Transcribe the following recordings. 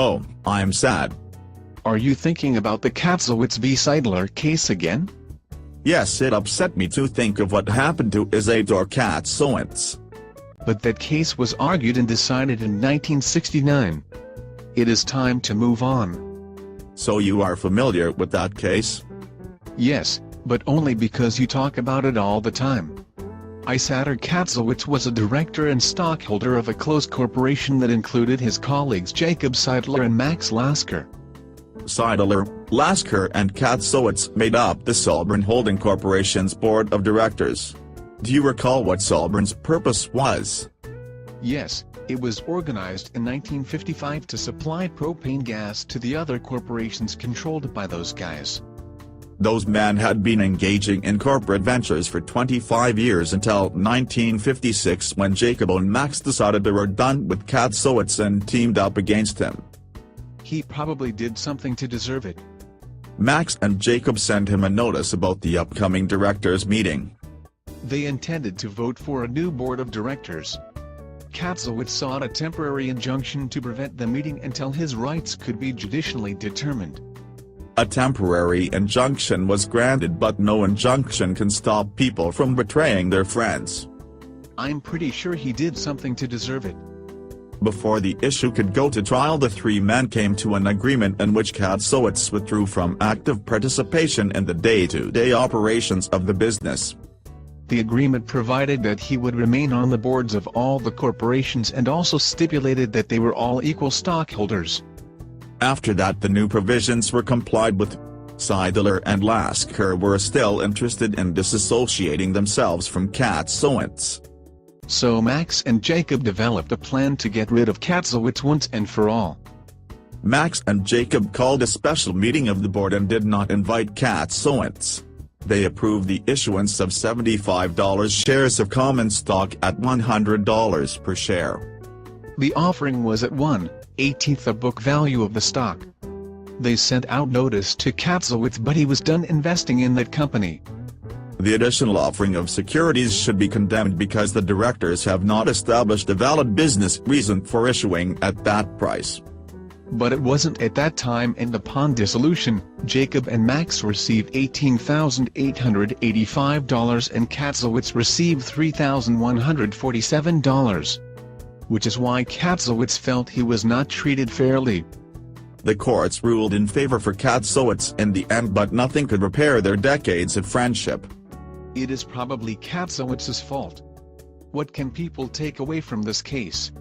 Oh, I'm sad. Are you thinking about the Katzowitz V Sidler case again? Yes, it upset me to think of what happened to Isador Katzowitz. But that case was argued and decided in 1969. It is time to move on. So you are familiar with that case? Yes, but only because you talk about it all the time. Isador Katzowitz was a director and stockholder of a close corporation that included his colleagues Jacob Sidler and Max Lasker. Sidler, Lasker and Katzowitz made up the Solbern Holding Corporation's board of directors. Do you recall what Solbern's purpose was? Yes, it was organized in 1955 to supply propane gas to the other corporations controlled by those guys. Those men had been engaging in corporate ventures for 25 years until 1956 when Jacob and Max decided they were done with Katzowitz and teamed up against him. He probably did something to deserve it. Max and Jacob sent him a notice about the upcoming directors' meeting. They intended to vote for a new board of directors. Katzowitz sought a temporary injunction to prevent the meeting until his rights could be judicially determined. A temporary injunction was granted, but no injunction can stop people from betraying their friends. I'm pretty sure he did something to deserve it. Before the issue could go to trial, the three men came to an agreement in which Katzowitz withdrew from active participation in the day-to-day operations of the business. The agreement provided that he would remain on the boards of all the corporations and also stipulated that they were all equal stockholders. After that, the new provisions were complied with. Sidler and Lasker were still interested in disassociating themselves from Katzowitz. So Max and Jacob developed a plan to get rid of Katzowitz once and for all. Max and Jacob called a special meeting of the board and did not invite Katzowitz. They approved the issuance of $75 shares of common stock at $100 per share. The offering was at 1/18 the book value of the stock. They sent out notice to Katzowitz, but he was done investing in that company. The additional offering of securities should be condemned because the directors have not established a valid business reason for issuing at that price. But it wasn't at that time, and upon dissolution, Jacob and Max received $18,885 and Katzowitz received $3,147. Which is why Katzowitz felt he was not treated fairly. The courts ruled in favor for Katzowitz in the end, but nothing could repair their decades of friendship. It is probably Katzowitz's fault. What can people take away from this case?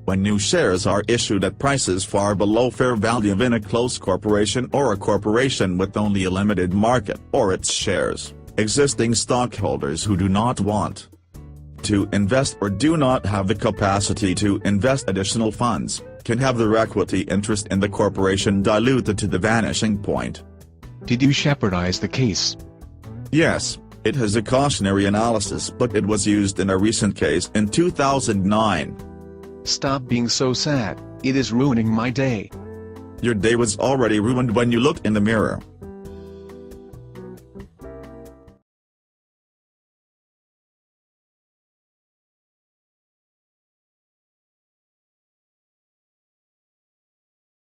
When new shares are issued at prices far below fair value in a close corporation or a corporation with only a limited market or its shares, existing stockholders who do not want to invest or do not have the capacity to invest additional funds, can have their equity interest in the corporation diluted to the vanishing point. Did you shepherdize the case? Yes, it has a cautionary analysis, but it was used in a recent case in 2009. Stop being so sad, it is ruining my day. Your day was already ruined when you looked in the mirror.